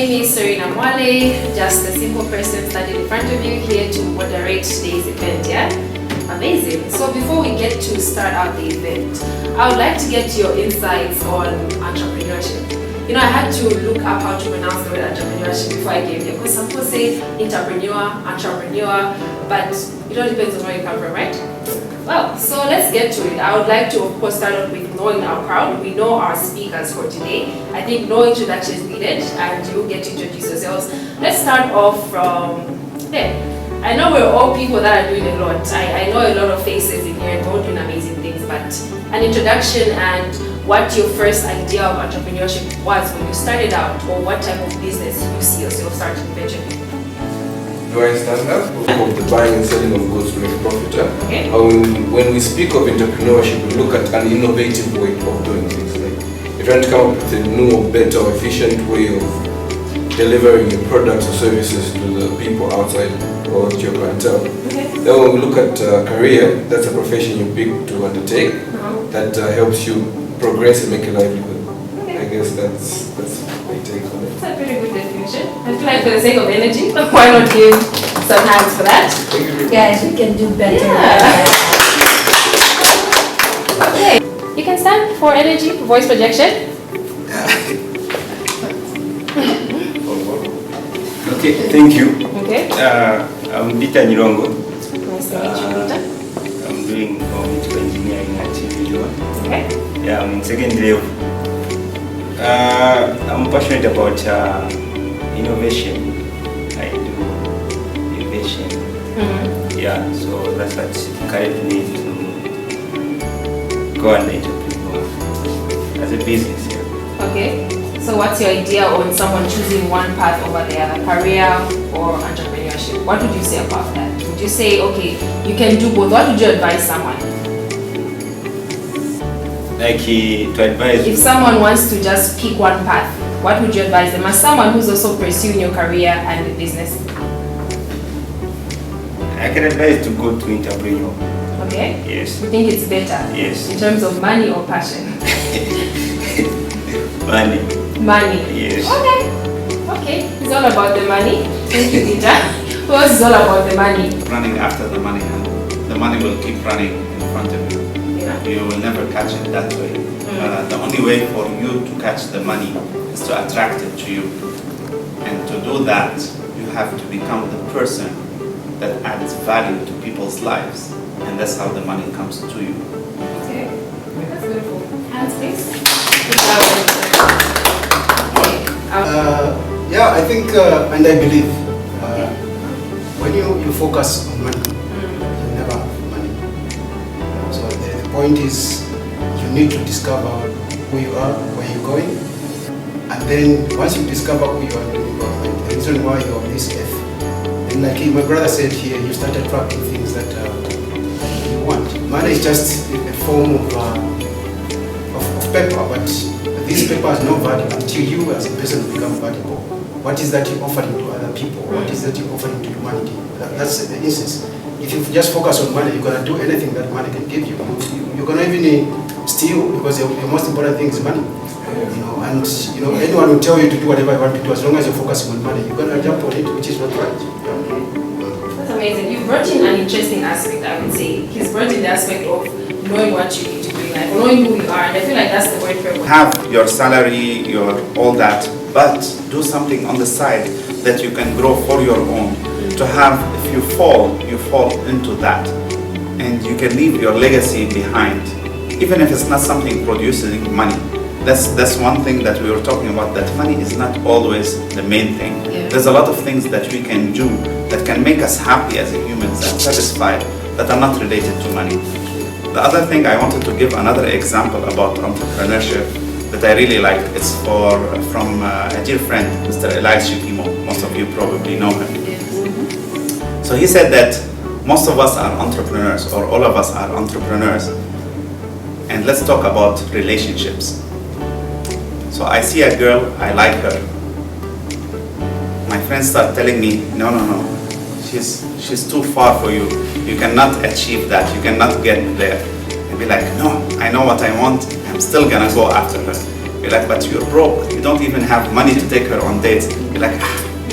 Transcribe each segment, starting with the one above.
name is Serena Mwale, just a simple person standing in front of you here to moderate today's event, yeah? Amazing. So before we get to start out the event, I would like to get your insights on entrepreneurship. You know, I had to look up how to pronounce the word entrepreneurship before I came here, because some people say entrepreneur, but it all depends on where you come from, right? Well, so let's get to it. I would like to, of course, start off with knowing our crowd. We know our speakers for today. I think no introduction is needed, and you get to introduce yourselves. Let's start off from there. I know we're all people that are doing a lot. I know a lot of faces in here and all doing amazing things, but an introduction and what your first idea of entrepreneurship was when you started out, or what type of business you see yourself starting eventually. Do I stand up? Of the buying and selling of goods to make profit. Okay. When we speak of entrepreneurship, we look at an innovative way of doing things. Like you're trying to come up with a new, better, efficient way of delivering your products or services to the people outside or to your clientele. Okay. Then when we look at career, that's a profession you pick to undertake that helps you progress and make a livelihood. Okay. I guess that's my take on it. That's a pretty good definition. I feel like for the sake of energy, why not give some hands for that? Guys, we can do better. Yeah. Okay, you can stand for energy, voice projection. Okay, thank you. Okay. I'm Peter Nyirongo. Nice to meet you, Peter. I'm doing electrical engineering at HeziTech. Okay. Yeah, I'm in second level. I'm passionate about innovation. I do innovation. Yeah, so that's what encouraged me to go and entrepreneur as a business. Yeah. Okay. So what's your idea on someone choosing one path over the other, career or entrepreneurship? What would you say about that? Would you say, okay, you can do both? What would you advise someone? Like to advise. If someone wants to just pick one path, what would you advise them as someone who's also pursuing your career and the business? I can advise to go to entrepreneur. Okay? Yes. You think it's better? Yes. In terms of money or passion? Money. Money. Yes. Okay. Okay. It's all about the money. Thank you, Peter. Who else is all about the money? Running after the money, and the money will keep running in front of you. Yeah. You will never catch it that way. The only way for you to catch the money is to attract it to you. And to do that, you have to become the person that adds value to people's lives. And that's how the money comes to you. Okay. That's beautiful. Hands, please. Good job. Okay. Yeah, I think and I believe when you focus on money, you never have money. So the point is you need to discover who you are, where you're going, and then once you discover who you are, where you're going, the reason why you're on this earth, then like my brother said here, you start attracting things that you want. Money is just a form of paper, but this paper has no value until you as a person become valuable. What is that you're offering to other people? What is that you're offering to humanity? That's the instance. If you just focus on money, you're going to do anything that money can give you. You're going to even steal, because the most important thing is money. And anyone will tell you to do whatever you want to do as long as you're focusing on money. You're going to jump on it, which is not right. That's amazing. You brought in an interesting aspect, I would say. He's brought in the aspect of knowing what you need to do in life, knowing who you are, and I feel like that's the word for everyone. Have your salary, your all that, but do something on the side that you can grow for your own. To have, if you fall into that, and you can leave your legacy behind, even if it's not something producing money. That's one thing that we were talking about, that money is not always the main thing. Yeah. There's a lot of things that we can do that can make us happy as humans and satisfied that are not related to money. The other thing I wanted to give another example about entrepreneurship that I really like. It's from a dear friend, Mr. Elias Shikimo. Most of you probably know him. So he said that most of us are entrepreneurs, or all of us are entrepreneurs. And let's talk about relationships. So I see a girl, I like her. My friends start telling me, no, she's too far for you. You cannot achieve that, you cannot get there. And be like, no, I know what I want, I'm still gonna go after her. You're like, but you're broke. You don't even have money to take her on dates. You're like,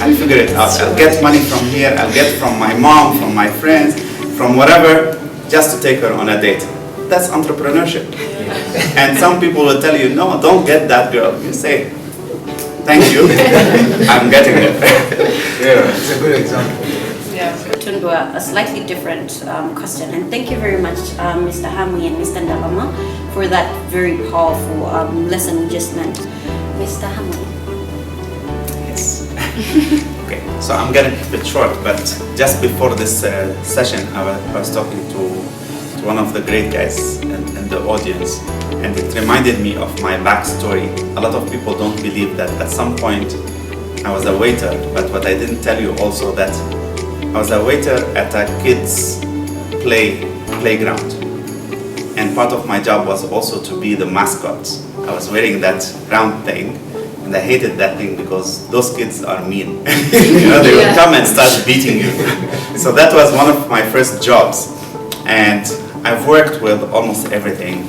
I'll figure it out. I'll get money from here. I'll get from my mom, from my friends, from whatever, just to take her on a date. That's entrepreneurship. And some people will tell you, no, don't get that girl. You say, thank you, I'm getting it. Yeah, it's a good example. Yeah. Turn to a slightly different question, and thank you very much, Mr. Hamwi and Mr. Ndabama, for that very powerful lesson you just learned. Mr. Hamwi. Yes. Okay, so I'm gonna keep it short, but just before this session, I was talking to one of the great guys in the audience, and it reminded me of my backstory. A lot of people don't believe that at some point I was a waiter, but what I didn't tell you also that I was a waiter at a kids playground, and part of my job was also to be the mascot. I was wearing that round thing, and I hated that thing because those kids are mean. You know, they would come and start beating you. So that was one of my first jobs, and I've worked with almost everything.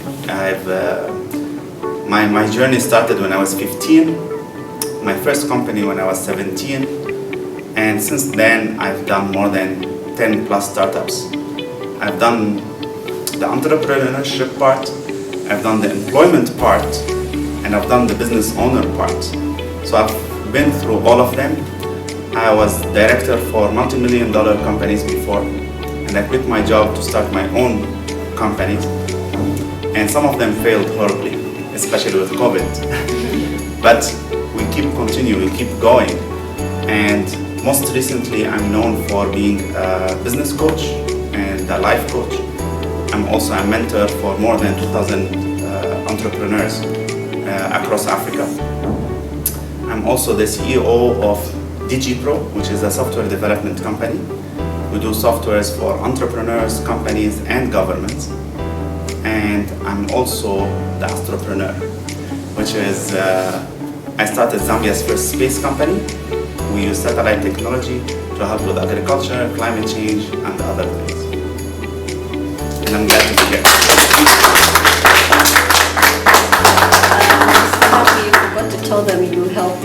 My journey started when I was 15, my first company when I was 17, and since then I've done more than 10 plus startups. I've done the entrepreneurship part, I've done the employment part, and I've done the business owner part. So I've been through all of them. I was director for multi-million-dollar companies before, and I quit my job to start my own companies, and some of them failed horribly, especially with COVID. But we keep going, and most recently I'm known for being a business coach and a life coach. I'm also a mentor for more than 2,000 entrepreneurs across Africa. I'm also the CEO of DigiPro, which is a software development company. We do softwares for entrepreneurs, companies, and governments. And I'm also the entrepreneur, which is, I started Zambia's first space company. We use satellite technology to help with agriculture, climate change, and other things. And I'm glad to be here. You forgot to tell them you help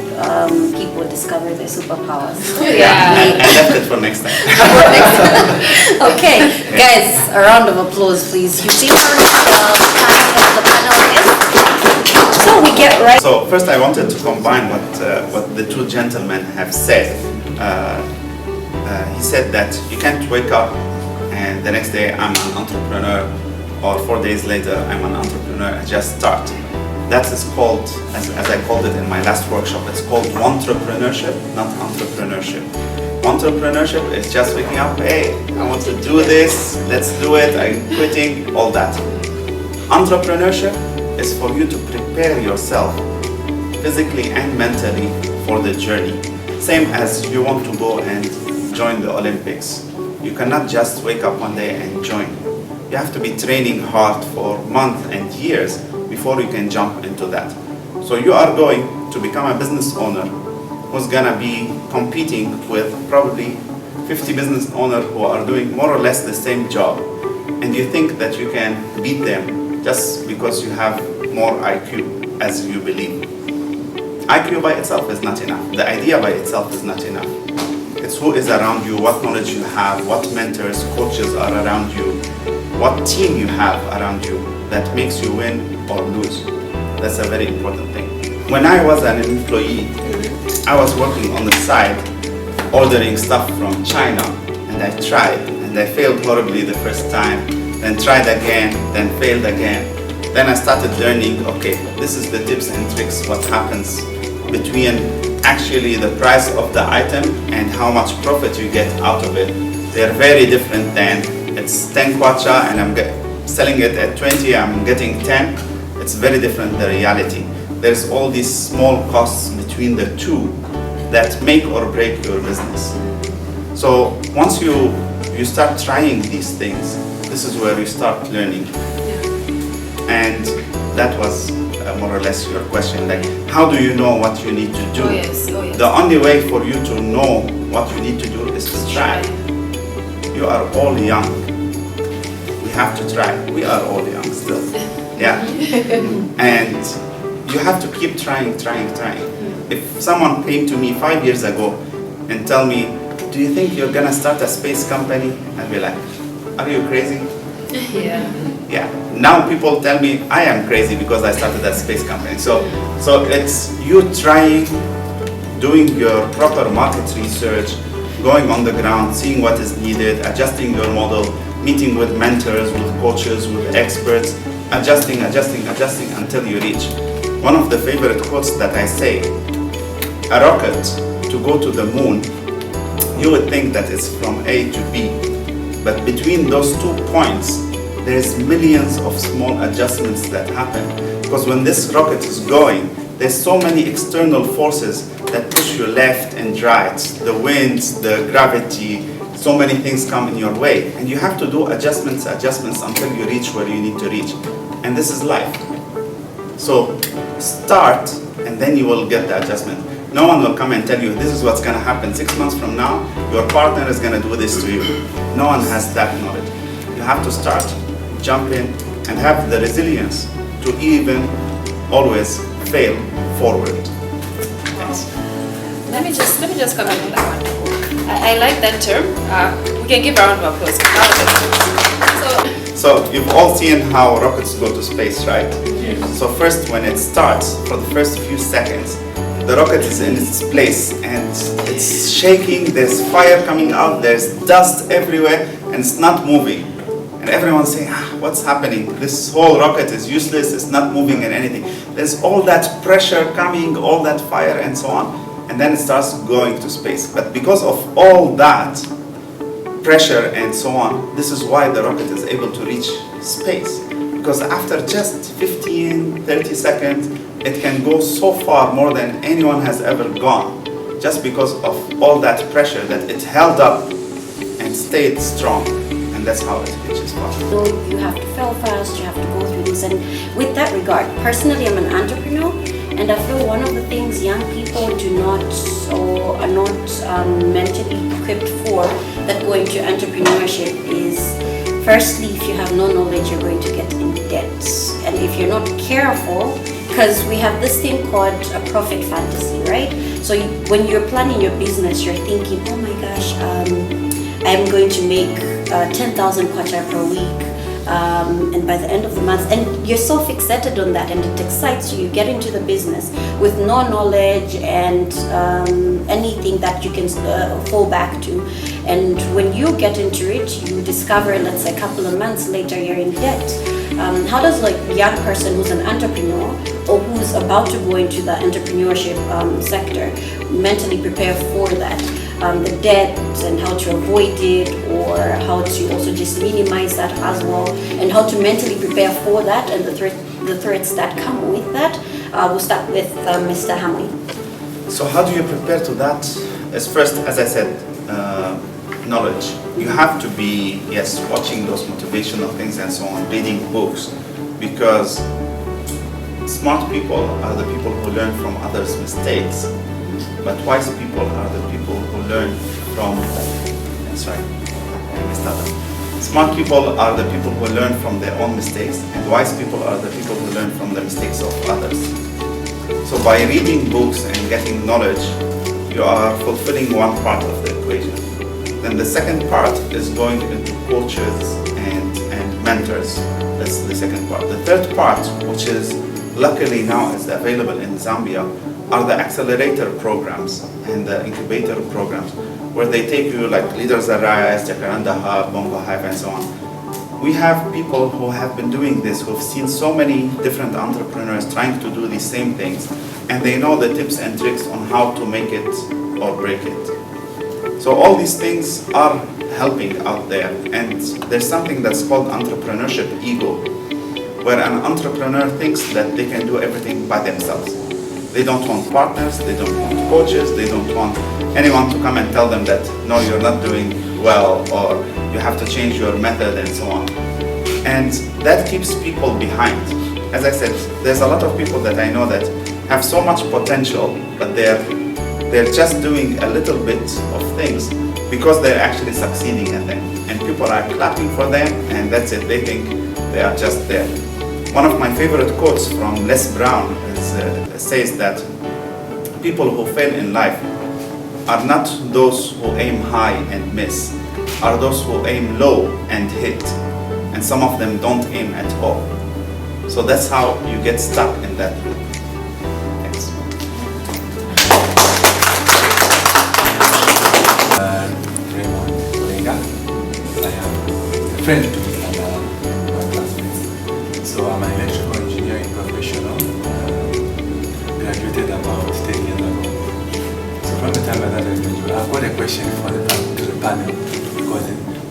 people discover their superpowers. Yeah. I left it for next time. Okay, guys, a round of applause, please. You see how the panel is? So we get right. So first I wanted to combine what the two gentlemen have said. He said that you can't wake up and the next day I'm an entrepreneur, or 4 days later I'm an entrepreneur and just start. That is called, as I called it in my last workshop, it's called entrepreneurship, not entrepreneurship. Entrepreneurship is just waking up, hey, I want to do this, let's do it, I'm quitting, all that. Entrepreneurship is for you to prepare yourself physically and mentally for the journey. Same as you want to go and join the Olympics. You cannot just wake up one day and join. You have to be training hard for months and years before you can jump into that. So you are going to become a business owner who's gonna be competing with probably 50 business owners who are doing more or less the same job. And you think that you can beat them just because you have more IQ, as you believe. IQ by itself is not enough. The idea by itself is not enough. It's who is around you, what knowledge you have, what mentors, coaches are around you, what team you have around you that makes you win or lose. That's a very important thing. When I was an employee, I was working on the side, ordering stuff from China, and I tried, and I failed horribly the first time, then tried again, then failed again. Then I started learning, okay, this is the tips and tricks, what happens between actually the price of the item and how much profit you get out of it. They're very different than it's 10 kwacha and I'm selling it at 20, I'm getting 10. It's very different, the reality. There's all these small costs between the two that make or break your business. So once you start trying these things, this is where you start learning. And that was more or less your question, like how do you know what you need to do? Oh yes, oh yes. The only way for you to know what you need to do is to try. You are all young. We have to try. We are all young still. Yeah. And you have to keep trying. If someone came to me 5 years ago and tell me, do you think you're gonna start a space company? I'd be like, are you crazy? Yeah. Now people tell me I am crazy because I started a space company. So it's you trying, doing your proper market research, going on the ground, seeing what is needed, adjusting your model, meeting with mentors, with coaches, with experts, adjusting until you reach. One of the favorite quotes that I say, a rocket to go to the moon, you would think that it's from A to B, but between those 2 points, there's millions of small adjustments that happen. Because when this rocket is going, there's so many external forces that push you left and right, the winds, the gravity, so many things come in your way. And you have to do adjustments until you reach where you need to reach. And this is life. So start, and then you will get the adjustment. No one will come and tell you, this is what's gonna happen 6 months from now, your partner is gonna do this to you. No one has that knowledge. You have to start, jump in, and have the resilience to even always fail forward. Let me just comment on that one. I like that term. We can give a round of applause. So you've all seen how rockets go to space, right? Yes. So first, when it starts, for the first few seconds, the rocket is in its place and it's shaking, there's fire coming out, there's dust everywhere, and it's not moving. And everyone's saying, what's happening? This whole rocket is useless, it's not moving in anything. There's all that pressure coming, all that fire and so on, and then it starts going to space. But because of all that pressure and so on, this is why the rocket is able to reach space. Because after just 15, 30 seconds, it can go so far more than anyone has ever gone, just because of all that pressure that it held up and stayed strong. And that's how it reaches far. So you have to fail fast, you have to go through this. And with that regard, personally, I'm an entrepreneur, and I feel one of the things young people do not or are not mentally equipped for that go into entrepreneurship is, firstly, if you have no knowledge, you're going to get in debt. And if you're not careful, because we have this thing called a profit fantasy, right? So when you're planning your business, you're thinking, oh my gosh, I'm going to make 10,000 kwacha per week, and by the end of the month, and you're so fixated on that, and it excites you. You get into the business with no knowledge and anything that you can fall back to, and when you get into it, you discover, let's say, a couple of months later, you're in debt. How does like a young person who's an entrepreneur or who's about to go into the entrepreneurship sector mentally prepare for that? The debt and how to avoid it, or how to also just minimize that as well, and how to mentally prepare for that and the threats that come with that. We'll start with Mr. Hamwi. So how do you prepare to that? Is first, as I said, knowledge. You have to be, yes, watching those motivational things and so on, reading books, because smart people are the people who learn from others' mistakes, but wise people are the people who learn from, Smart people are the people who learn from their own mistakes, and wise people are the people who learn from the mistakes of others. So by reading books and getting knowledge, you are fulfilling one part of the equation. Then the second part is going into coaches and mentors. That's the second part. The third part, which is luckily now is available in Zambia, are the accelerator programs and the incubator programs, where they take you like Leaders Arise, Jacaranda Hub, Bongo Hive, and so on. We have people who have been doing this, who have seen so many different entrepreneurs trying to do these same things, and they know the tips and tricks on how to make it or break it. So all these things are helping out there, and there's something that's called entrepreneurship ego, where an entrepreneur thinks that they can do everything by themselves. They don't want partners, they don't want coaches, they don't want anyone to come and tell them that, no, you're not doing well, or you have to change your method and so on. And that keeps people behind. As I said, there's a lot of people that I know that have so much potential, but they're just doing a little bit of things because they're actually succeeding at them. And people are clapping for them, and that's it. They think they are just there. one of my favorite quotes from Les Brown says that people who fail in life are not those who aim high and miss, are those who aim low and hit, and some of them don't aim at all. So that's how you get stuck in that loop. Thanks. Raymond Olenga. I am a friend to my classmates. So I'm an electrical engineering professional. Graduated about 10 years ago. So from the time I graduated, I've got a question for the panel, because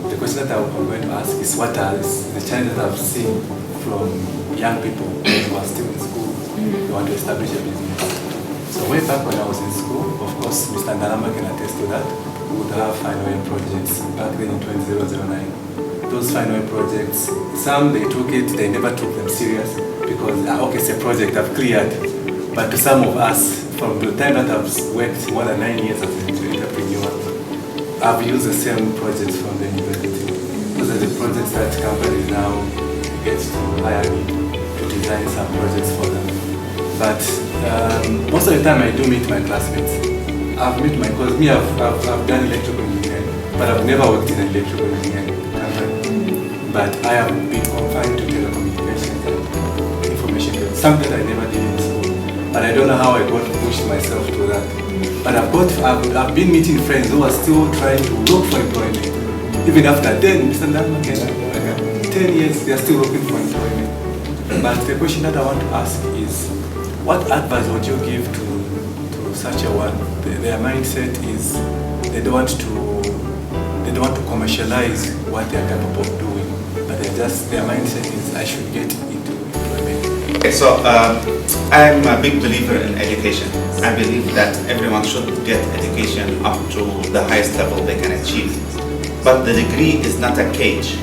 the question that I'm going to ask is what are the challenges I've seen from young people who are still in school, who want to establish a business. So way back when I was in school, of course, Mr. Ngalama can attest to that, we would have final year projects back then in 2009. Those final year projects, some they took it, they never took them serious because, okay, it's a project I've cleared. But to some of us, from the time that I've worked more than 9 years as an entrepreneur, I've used the same projects from the university. Those are the projects that companies now get to hire me to design some projects for them. But most of the time I do meet my classmates. I've met my because me, I've done electrical engineering, but I've never worked in an electrical engineering company. But I have been confined to telecommunications and information technology, something I never did in school. But I don't know how I got pushed myself to that. But I've been meeting friends who are still trying to look for employment. Even after 10 years, they are still looking for employment. But the question that I want to ask is, what advice would you give to such a one? Their mindset is they don't want to commercialize what they are capable of doing, but their mindset is I should get into employment. Okay, so I'm a big believer in education. I believe that everyone should get education up to the highest level they can achieve. But the degree is not a cage.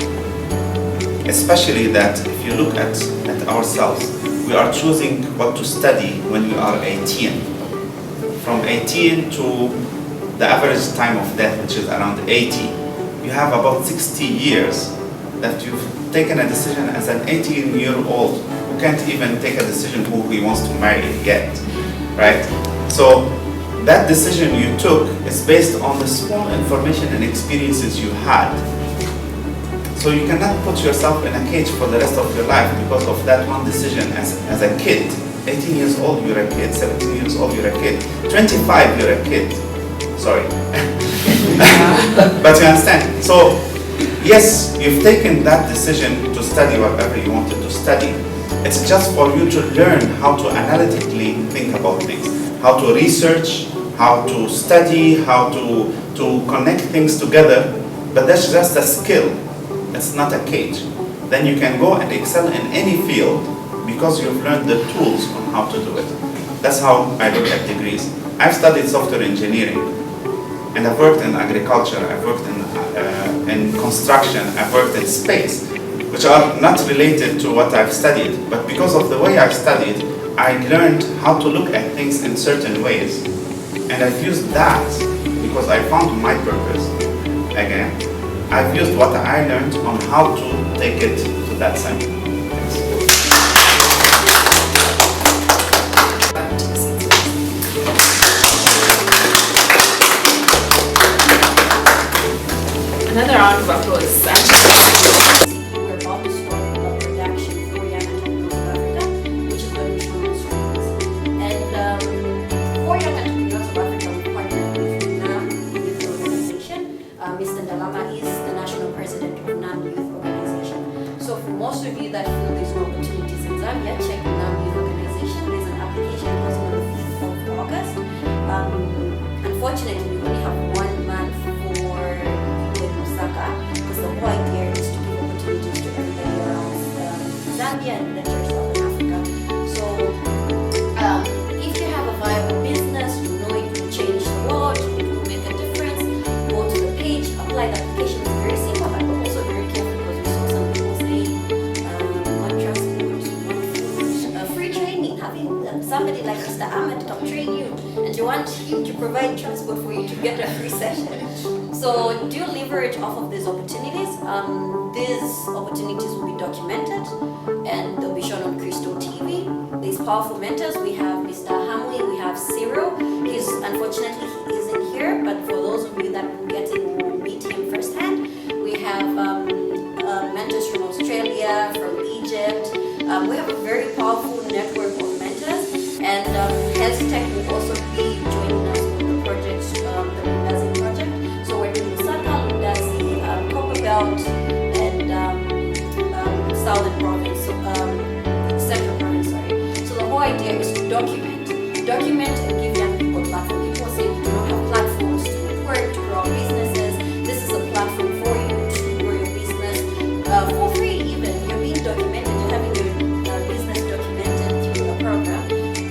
Especially that if you look at ourselves, we are choosing what to study when we are 18. From 18 to the average time of death, which is around 80, you have about 60 years that you've taken a decision as an 18-year-old who can't even take a decision who he wants to marry yet, right? So that decision you took is based on the small information and experiences you had. So you cannot put yourself in a cage for the rest of your life because of that one decision as a kid. 18 years old, you're a kid. 17 years old, you're a kid. 25, you're a kid. Sorry. But you understand? So, yes, you've taken that decision to study whatever you wanted to study. It's just for you to learn how to analytically think about things, how to research, how to study, how to connect things together. But that's just a skill. It's not a cage. Then you can go and excel in any field because you've learned the tools on how to do it. That's how I look at degrees. I've studied software engineering, and I've worked in agriculture, I've worked in construction, I've worked in space, which are not related to what I've studied. But because of the way I've studied, I learned how to look at things in certain ways. And I've used that because I found my purpose. Again, I've used what I learned on how to take it to that side. Another round of applause. We're about to start a production for Young Entrepreneurs of Africa, which is going to be shown on screens. And for Young Entrepreneurs of Africa, we partnered with NAM Youth Organization. Mr. Ngalama is the national president of NAM Youth Organization. So for most of you that feel there's no opportunities in Zambia, check the NAM Youth Organization. There's an application closing on the 5th of August. Unfortunately, we only have 1 month for because the whole idea is to give opportunities to everybody around Zambia and later Southern Africa. So if you have a viable business, you know it will change the world, it will make a difference, go to the page, apply the application. It's very simple, but also very careful because we saw some people say one transport, one food, free training, having somebody like Mr. Ahmad come train you, and you want him to provide transport for you to get a free session. So do leverage off of these opportunities. These opportunities will be documented and they'll be shown on Crystal TV. These powerful mentors, we have Mr. Hamwi, we have Cyril. Unfortunately he isn't here, but for those of you that will get to meet him firsthand, we have mentors from Australia, from Egypt. We have a very powerful network of mentors, and HeziTech will also be joining us on the project, the Lundazi project. So we're doing Insaka, Lundazi, Copperbelt, and Southern Province, Central Province, sorry. So the whole idea is to document and give young people a platform. People say we do not have platforms to network, to grow businesses. This is a platform for you to grow your business for free even. You're being documented, you're having your business documented through a program.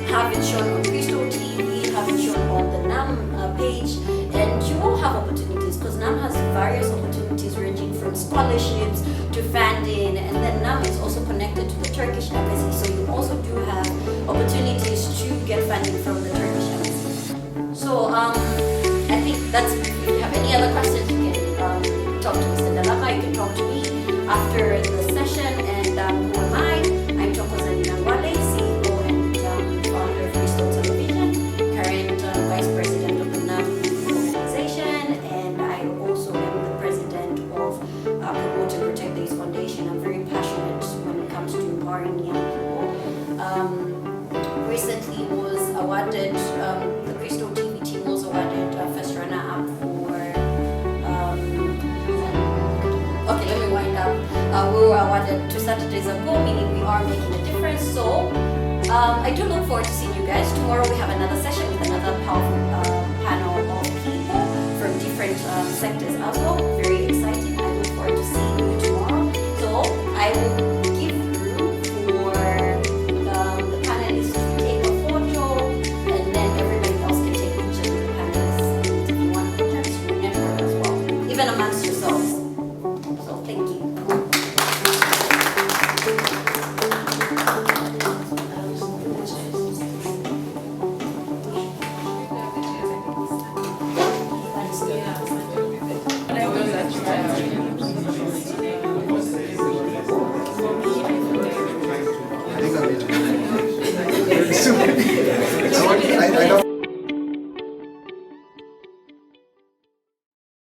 Have it shown on Crystal TV, have it shown on the NAM page, and you will have opportunities because NAM has various opportunities ranging from scholarships to funding, and then NAM is also connected to the Turkish embassy, so you also do have opportunities to get funding from the Turkish embassy. So I think that's, if you have any other questions, you can talk to Mr. Dalama, you can talk to me after the session, and who am I? I'm Chokozani Nangwale, CEO and founder of Crystal Television, current Vice President of the NAM organization, and I also am the President of Promote and Protect the Youth Foundation. I'm very passionate when it comes to empowering young people. Recently was awarded, the Crystal TV team was awarded first runner-up for, okay, let me wind up. We were awarded 2 Saturdays ago, meaning we are making a difference. So I do look forward to seeing you guys. Tomorrow we have another session with another powerful panel of people from different sectors as well.